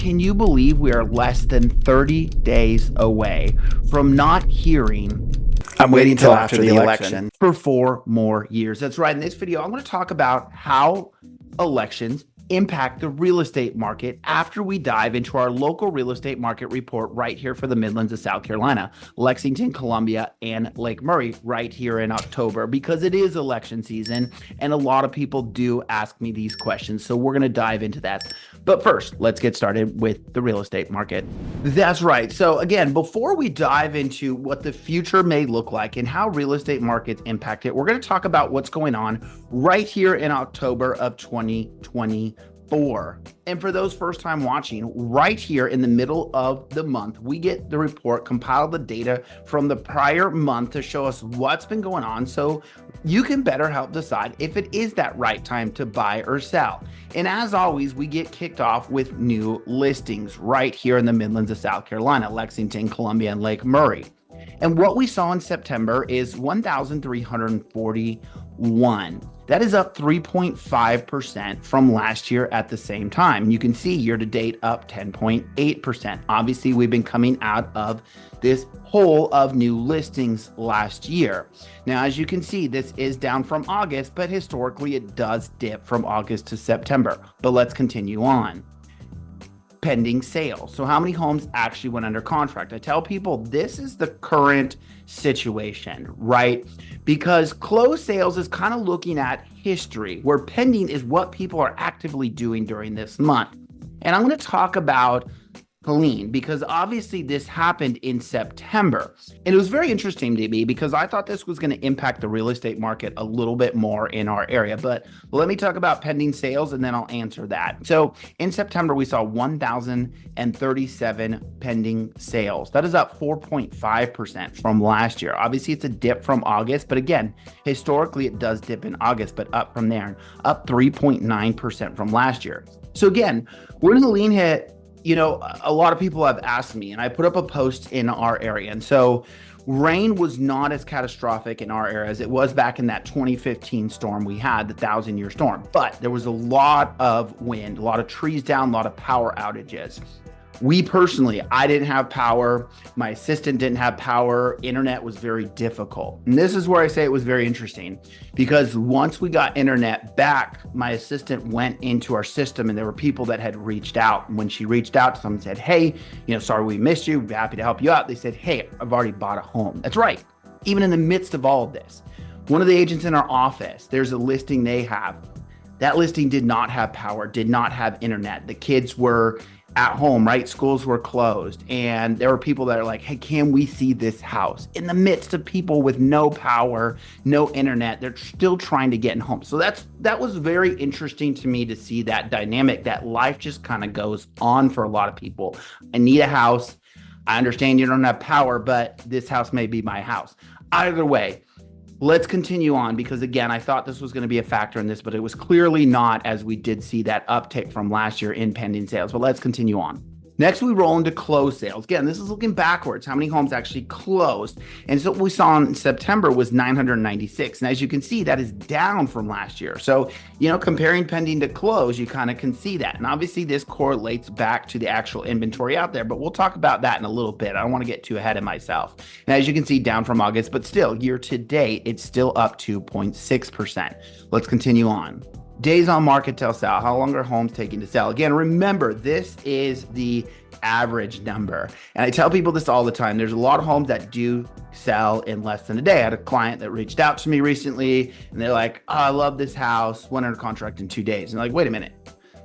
can you believe we are less than 30 days away from not hearing I'm waiting till after the election for 4 more years? That's right. In this video, I'm going to talk about how elections impact the real estate market after we dive into our local real estate market report right here for the Midlands of South Carolina, Lexington, Columbia, and Lake Murray right here in October, because it is election season and a lot of people do ask me these questions. So we're going to dive into that. But first, let's get started with the real estate market. That's right. So again, before we dive into what the future may look like and how real estate markets impact it, we're going to talk about what's going on right here in October of 2024. And for those first time watching, right here in the middle of the month, we get the report, compile the data from the prior month to show us what's been going on so you can better help decide if it is that right time to buy or sell. And as always, we get kicked off with new listings right here in the Midlands of South Carolina, Lexington, Columbia, and Lake Murray. And what we saw in September is 1,341. That is up 3.5% from last year at the same time. And you can see year to date up 10.8%. Obviously, we've been coming out of this hole of new listings last year. Now, as you can see, this is down from August, but historically it does dip from August to September. But let's continue on. Pending sales. So how many homes actually went under contract? I tell people this is the current situation, right? Because closed sales is kind of looking at history, where pending is what people are actively doing during this month. And I'm going to talk about Helene, because obviously this happened in September. And it was very interesting to me because I thought this was going to impact the real estate market a little bit more in our area. But let me talk about pending sales and then I'll answer that. So in September, we saw 1,037 pending sales. That is up 4.5% from last year. Obviously, it's a dip from August, but again, historically, it does dip in August, but up from there, up 3.9% from last year. So again, when Helene hit, a lot of people have asked me, and I put up a post in our area. And so rain was not as catastrophic in our area as it was back in that 2015 storm we had, the 1,000-year storm. But there was a lot of wind, a lot of trees down, a lot of power outages. I didn't have power. My assistant didn't have power. Internet was very difficult. And this is where I say it was very interesting, because once we got internet back, my assistant went into our system and there were people that had reached out. And when she reached out to someone and said, hey, sorry we missed you, we're happy to help you out. They said, hey, I've already bought a home. That's right. Even in the midst of all of this, one of the agents in our office, there's a listing they have. That listing did not have power, did not have internet. The kids were at home, right? Schools were closed. And there were people that are like, hey, can we see this house? In the midst of people with no power, no internet, they're still trying to get in home. So that was very interesting to me to see that dynamic, that life just kind of goes on for a lot of people. I need a house. I understand you don't have power, but this house may be my house. Either way, let's continue on, because again, I thought this was going to be a factor in this, but it was clearly not, as we did see that uptick from last year in pending sales. But let's continue on. Next, we roll into closed sales. Again, this is looking backwards, how many homes actually closed. And so what we saw in September was 996. And as you can see, that is down from last year. So, comparing pending to close, you kind of can see that. And obviously this correlates back to the actual inventory out there, but we'll talk about that in a little bit. I don't want to get too ahead of myself. And as you can see, down from August, but still year to date, it's still up 2.6%. Let's continue on. Days on market to sell. How long are homes taking to sell? Again, remember, this is the average number. And I tell people this all the time. There's a lot of homes that do sell in less than a day. I had a client that reached out to me recently and they're like, oh, I love this house, went under contract in 2 days. And I'm like, wait a minute.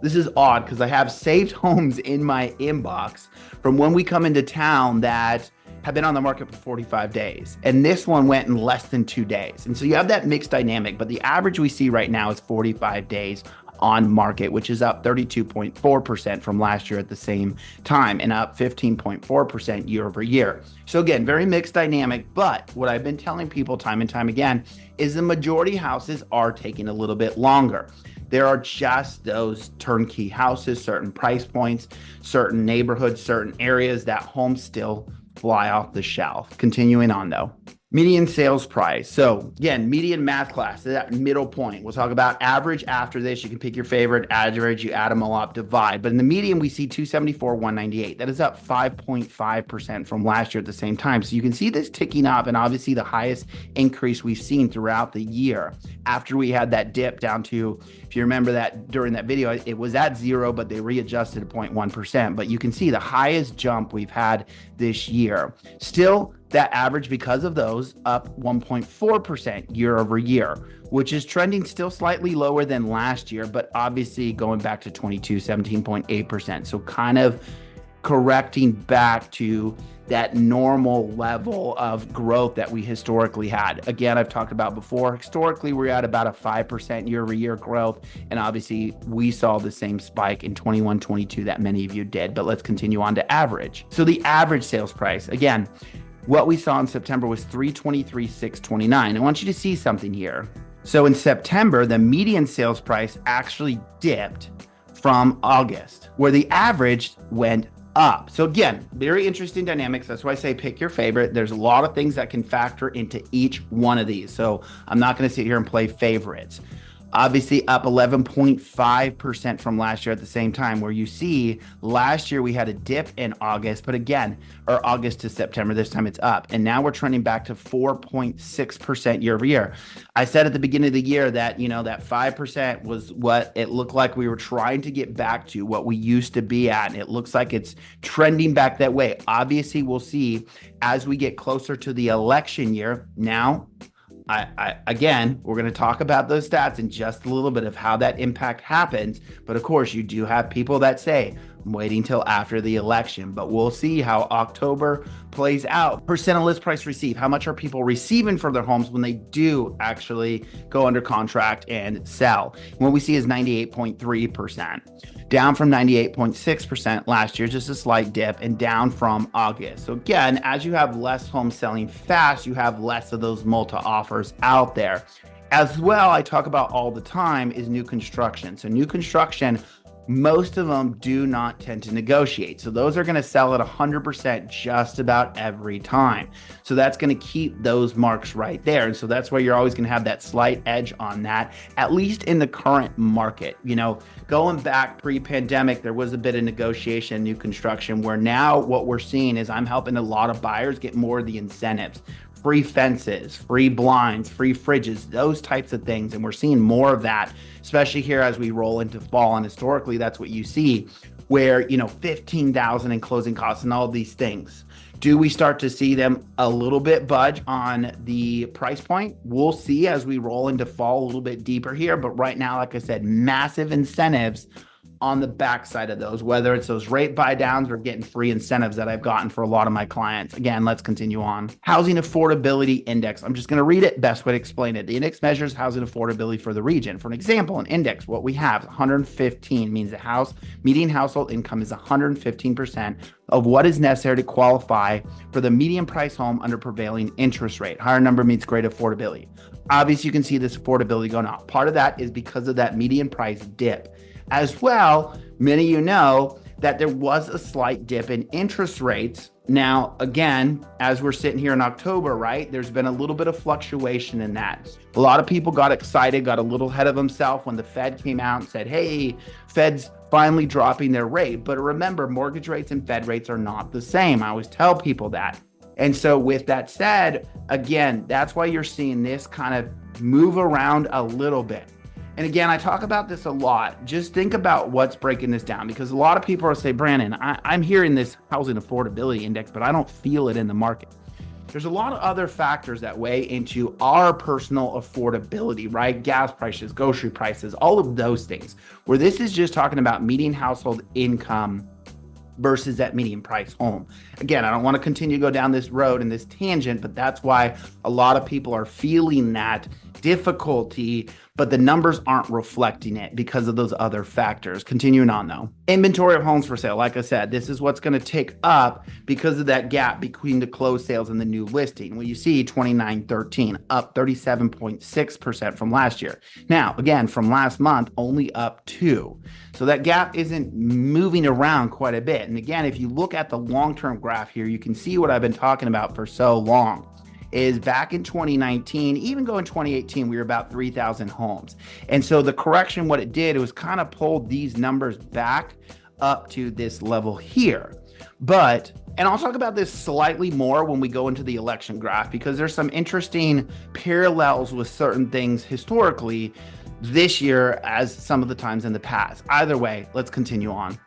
This is odd, because I have saved homes in my inbox from when we come into town that have been on the market for 45 days. And this one went in less than 2 days. And so you have that mixed dynamic, but the average we see right now is 45 days on market, which is up 32.4% from last year at the same time and up 15.4% year over year. So again, very mixed dynamic, but what I've been telling people time and time again is the majority houses are taking a little bit longer. There are just those turnkey houses, certain price points, certain neighborhoods, certain areas that homes still fly off the shelf. Continuing on though. Median sales price. So again, median math class, that middle point. We'll talk about average after this. You can pick your favorite average, you add them all up, divide. But in the median, we see 274, 198. That is up 5.5% from last year at the same time. So you can see this ticking up, and obviously the highest increase we've seen throughout the year after we had that dip down to, if you remember that during that video, it was at 0, but they readjusted to 0.1%. But you can see the highest jump we've had this year. Still, that average, because of those, up 1.4% year over year, which is trending still slightly lower than last year, but obviously going back to 22, 17.8%. So kind of correcting back to that normal level of growth that we historically had. Again, I've talked about before, historically, we're at about a 5% year over year growth. And obviously we saw the same spike in 21, 22 that many of you did, but let's continue on to average. So the average sales price, again, what we saw in September was $323,629. I want you to see something here. So in September, the median sales price actually dipped from August, where the average went up. So again, very interesting dynamics. That's why I say pick your favorite. There's a lot of things that can factor into each one of these. So I'm not going to sit here and play favorites. Obviously up 11.5% from last year at the same time, where you see last year we had a dip in August, but again, or August to September, this time it's up. And now we're trending back to 4.6% year over year. I said at the beginning of the year that, that 5% was what it looked like we were trying to get back to, what we used to be at. And it looks like it's trending back that way. Obviously, we'll see as we get closer to the election year. Now, again, we're going to talk about those stats in just a little bit of how that impact happens. But of course, you do have people that say, I'm waiting till after the election, but we'll see how October plays out. Percent of list price received. How much are people receiving for their homes when they do actually go under contract and sell? What we see is 98.3%, down from 98.6% last year, just a slight dip, and down from August. So again, as you have less homes selling fast, you have less of those multi offers out there. As well, I talk about all the time is new construction. So new construction, most of them do not tend to negotiate. So those are going to sell at 100% just about every time. So that's going to keep those marks right there. And so that's why you're always going to have that slight edge on that, at least in the current market. Going back pre-pandemic, there was a bit of negotiation in new construction, where now what we're seeing is I'm helping a lot of buyers get more of the incentives. Free fences, free blinds, free fridges, those types of things. And we're seeing more of that, especially here as we roll into fall. And historically, that's what you see, where, $15,000 in closing costs and all these things. Do we start to see them a little bit budge on the price point? We'll see as we roll into fall a little bit deeper here. But right now, like I said, massive incentives on the backside of those, whether it's those rate buy downs or getting free incentives that I've gotten for a lot of my clients. Again, let's continue on. Housing Affordability Index. I'm just going to read it. Best way to explain it. The index measures housing affordability for the region. For an example, an index, what we have, 115 means the median household income is 115% of what is necessary to qualify for the median price home under prevailing interest rate. Higher number means greater affordability. Obviously, you can see this affordability going up. Part of that is because of that median price dip. As well, many of you know that there was a slight dip in interest rates. Now, again, as we're sitting here in October, right, there's been a little bit of fluctuation in that. A lot of people got excited, got a little ahead of themselves when the Fed came out and said, hey, Fed's finally dropping their rate. But remember, mortgage rates and Fed rates are not the same. I always tell people that. And so with that said, again, that's why you're seeing this kind of move around a little bit. And again, I talk about this a lot. Just think about what's breaking this down, because a lot of people are saying, Brandon, I'm hearing this housing affordability index, but I don't feel it in the market. There's a lot of other factors that weigh into our personal affordability, right? Gas prices, grocery prices, all of those things, where this is just talking about median household income versus that median price home. Again, I don't want to continue to go down this road and this tangent, but that's why a lot of people are feeling that difficulty, but the numbers aren't reflecting it because of those other factors. Continuing on though. Inventory of homes for sale. Like I said, this is what's going to take up because of that gap between the closed sales and the new listing. When you see 2913, up 37.6% from last year. Now, again, from last month, only up 2. So that gap isn't moving around quite a bit. And again, if you look at the long-term graph here, you can see what I've been talking about for so long. is back in 2019, even going 2018, we were about 3,000 homes. And so the correction, what it did, it was kind of pulled these numbers back up to this level here. But, and I'll talk about this slightly more when we go into the election graph, because there's some interesting parallels with certain things historically this year as some of the times in the past. Either way, let's continue on.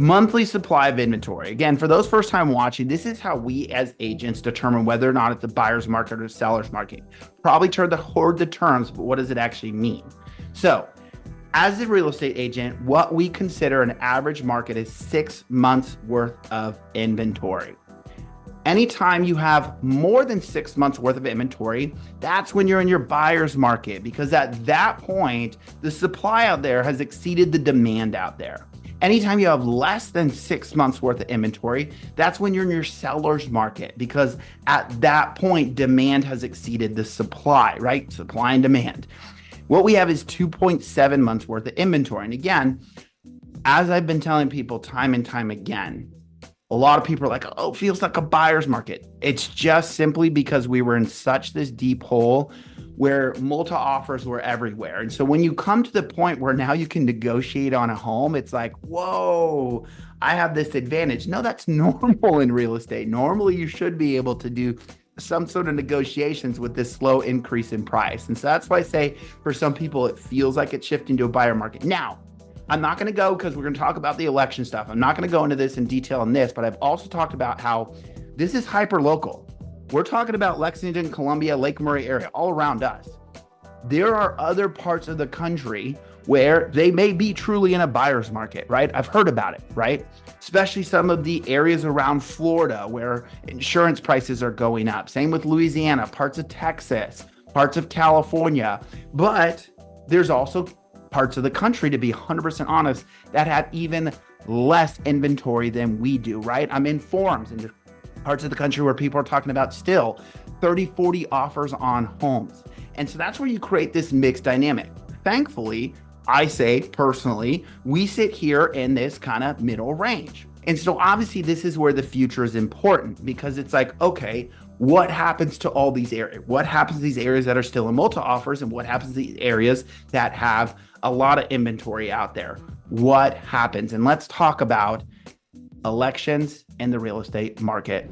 Monthly supply of inventory. Again, for those first time watching, this is how we as agents determine whether or not it's a buyer's market or a seller's market. Probably heard the terms, but what does it actually mean? So, as a real estate agent, what we consider an average market is 6 months worth of inventory. Anytime you have more than 6 months worth of inventory, that's when you're in your buyer's market, because at that point, the supply out there has exceeded the demand out there. Anytime you have less than 6 months worth of inventory, that's when you're in your seller's market, because at that point, demand has exceeded the supply, right? Supply and demand. What we have is 2.7 months worth of inventory. And again, as I've been telling people time and time again, a lot of people are like, oh, it feels like a buyer's market. It's just simply because we were in such this deep hole where multi-offers were everywhere. And so when you come to the point where now you can negotiate on a home, it's like, whoa, I have this advantage. No, that's normal in real estate. Normally, you should be able to do some sort of negotiations with this slow increase in price. And so that's why I say for some people, it feels like it's shifting to a buyer market. Now, I'm not going to go, because we're going to talk about the election stuff. I'm not going to go into this in detail on this, but I've also talked about how this is hyper local. We're talking about Lexington, Columbia, Lake Murray area, all around us. There are other parts of the country where they may be truly in a buyer's market, right? I've heard about it, right? Especially some of the areas around Florida where insurance prices are going up. Same with Louisiana, parts of Texas, parts of California. But there's also parts of the country, to be 100% honest, that have even less inventory than we do, right? I'm in forums in parts of the country where people are talking about still 30, 40 offers on homes. And so that's where you create this mixed dynamic. Thankfully, I say personally, we sit here in this kind of middle range. And so obviously this is where the future is important, because it's like, okay, what happens to all these areas? What happens to these areas that are still in multi-offers, and what happens to these areas that have a lot of inventory out there? What happens? And let's talk about elections and the real estate market.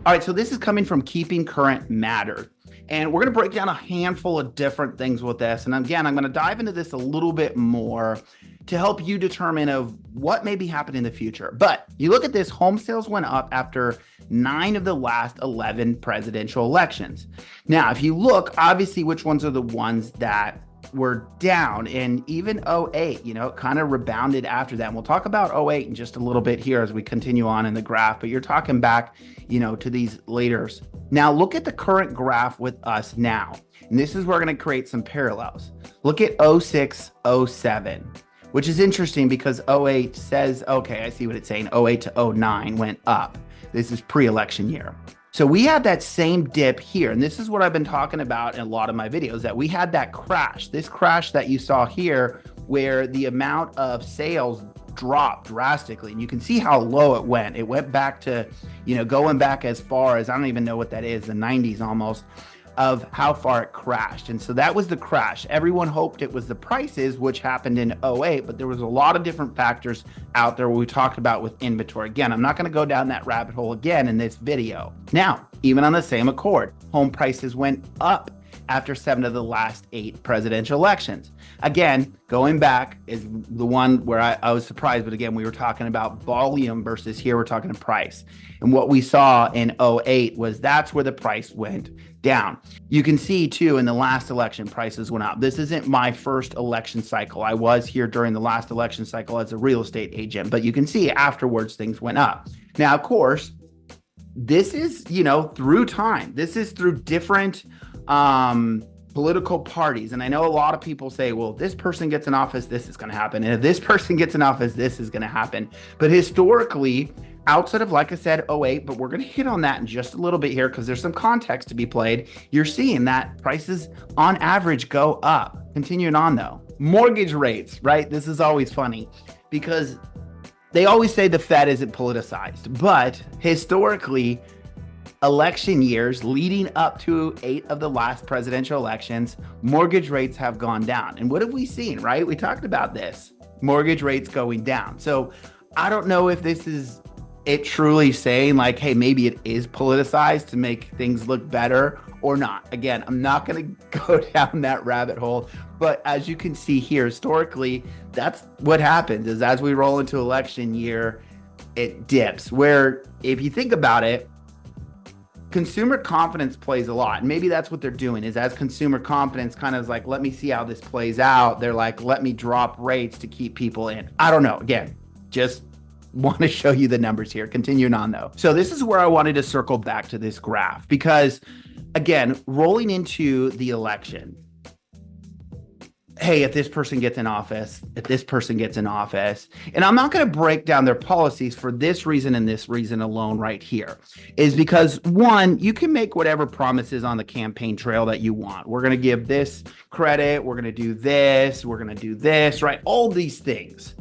All right, so this is coming from Keeping Current Matter. And we're going to break down a handful of different things with this. And again, I'm going to dive into this a little bit more to help you determine of what may be happening in the future. But you look at this, home sales went up after 9 of the last 11 presidential elections. Now, if you look, obviously, which ones are the ones that were down, and even 08, it kind of rebounded after that. And we'll talk about 08 in just a little bit here as we continue on in the graph, but you're talking back, to these laters. Now look at the current graph with us now. And this is where we're going to create some parallels. Look at 06, 07, which is interesting because 08 says, okay, I see what it's saying. 08 to 09 went up. This is pre-election year. So we had that same dip here. And this is what I've been talking about in a lot of my videos, that we had that crash, this crash that you saw here, where the amount of sales dropped drastically. And you can see how low it went. It went back to, going back as far as, I don't even know what that is, the 90s almost, of how far it crashed. And so that was the crash. Everyone hoped it was the prices, which happened in 08, but there was a lot of different factors out there we talked about with inventory. Again, I'm not going to go down that rabbit hole again in this video. Now, even on the same accord, home prices went up after 7 of the last 8 presidential elections. Again, going back is the one where I was surprised, but again, we were talking about volume versus here we're talking price. And what we saw in 08 was that's where the price went down. You can see too, in the last election, prices went up. This isn't my first election cycle. I was here during the last election cycle as a real estate agent, but you can see afterwards things went up. Now, of course, this is, through time. This is through different political parties. And I know a lot of people say, well, this person gets in office, this is going to happen. And if this person gets in office, this is going to happen. But historically, outside of, like I said, 08, but we're going to hit on that in just a little bit here because there's some context to be played. You're seeing that prices on average go up. Continuing on though, mortgage rates, right? This is always funny because they always say the Fed isn't politicized, but historically, election years leading up to 8 of the last presidential elections, mortgage rates have gone down. And what have we seen, right? We talked about this, mortgage rates going down. So I don't know if this is it truly saying like, hey, maybe it is politicized to make things look better or not. Again, I'm not going to go down that rabbit hole, but as you can see here, historically, that's what happens is as we roll into election year, it dips. Where if you think about it, consumer confidence plays a lot. And maybe that's what they're doing is as consumer confidence kind of is like, let me see how this plays out. They're like, let me drop rates to keep people in. I don't know. Again, just want to show you the numbers here. Continuing on though. So this is where I wanted to circle back to this graph because again, rolling into the election, hey, if this person gets in office, if this person gets in office, and I'm not going to break down their policies for this reason and this reason alone right here, is because one, you can make whatever promises on the campaign trail that you want. We're going to give this credit. We're going to do this. We're going to do this, right? All these things.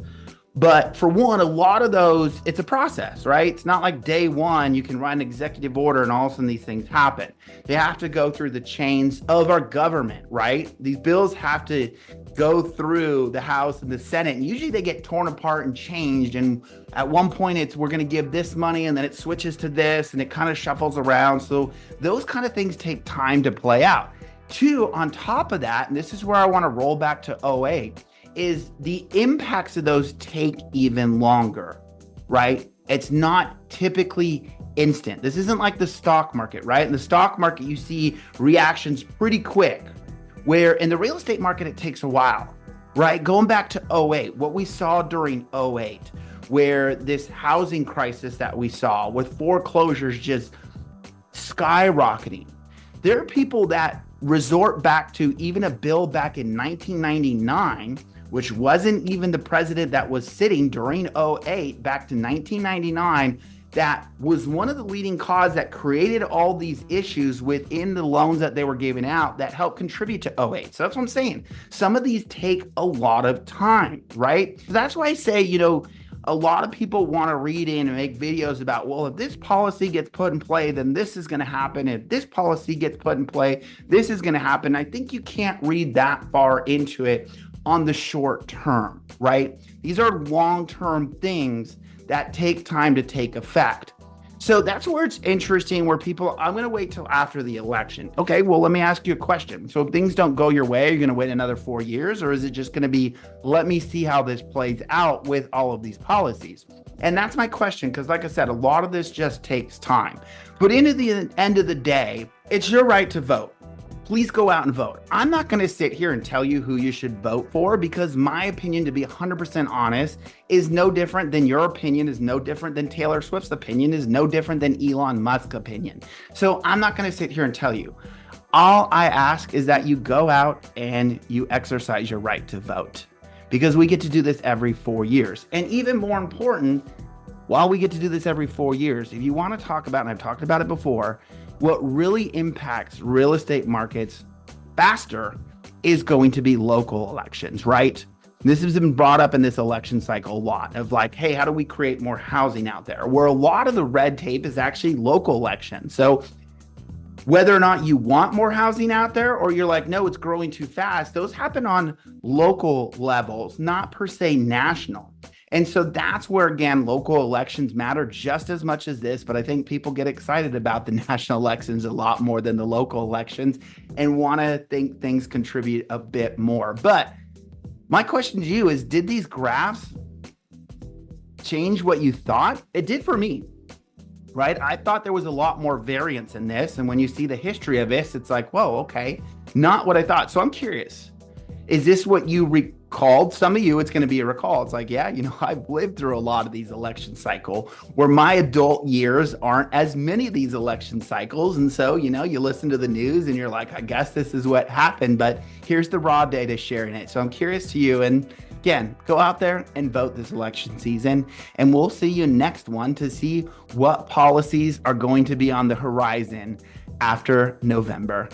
But for one, a lot of those, it's a process, right? It's not like day one, you can write an executive order and all of a sudden these things happen. They have to go through the chains of our government, right? These bills have to go through the House and the Senate. And usually they get torn apart and changed. And at one point it's, we're going to give this money and then it switches to this and it kind of shuffles around. So those kind of things take time to play out. Two, on top of that, and this is where I want to roll back to '08, is the impacts of those take even longer, right? It's not typically instant. This isn't like the stock market, right? In the stock market, you see reactions pretty quick, where in the real estate market, it takes a while, right? Going back to '08, what we saw during '08, where this housing crisis that we saw with foreclosures just skyrocketing, there are people that resort back to even a bill back in 1999, which wasn't even the president that was sitting during '08, back to 1999, that was one of the leading causes that created all these issues within the loans that they were giving out that helped contribute to '08. So that's what I'm saying. Some of these take a lot of time, right? So that's why I say, a lot of people want to read in and make videos about, well, if this policy gets put in play, then this is going to happen. If this policy gets put in play, this is going to happen. I think you can't read that far into it on the short term, right? These are long-term things that take time to take effect. So that's where it's interesting, where people, I'm going to wait till after the election. Okay, well, let me ask you a question. So if things don't go your way, are you going to wait another 4 years? Or is it just going to be, let me see how this plays out with all of these policies? And that's my question, because like I said, a lot of this just takes time. But into the end of the day, it's your right to vote. Please go out and vote. I'm not going to sit here and tell you who you should vote for, because my opinion, to be 100% honest, is no different than your opinion, is no different than Taylor Swift's opinion, is no different than Elon Musk's opinion. So I'm not going to sit here and tell you. All I ask is that you go out and you exercise your right to vote, because we get to do this every 4 years. And even more important, while we get to do this every 4 years, if you want to talk about, and I've talked about it before, what really impacts real estate markets faster is going to be local elections, right? This has been brought up in this election cycle a lot of like, hey, how do we create more housing out there? Where a lot of the red tape is actually local elections. So whether or not you want more housing out there, or you're like, no, it's growing too fast, those happen on local levels, not per se national. And so that's where, again, local elections matter just as much as this. But I think people get excited about the national elections a lot more than the local elections and want to think things contribute a bit more. But my question to you is, did these graphs change what you thought? It did for me, right? I thought there was a lot more variance in this. And when you see the history of this, it's like, whoa, okay, not what I thought. So I'm curious, is this what you recalled? Some of you, it's going to be a recall. It's like, yeah, I've lived through a lot of these election cycle where my adult years aren't as many of these election cycles. And so, you listen to the news and you're like, I guess this is what happened, but here's the raw data sharing it. So I'm curious to you. And again, go out there and vote this election season. And we'll see you next one to see what policies are going to be on the horizon after November.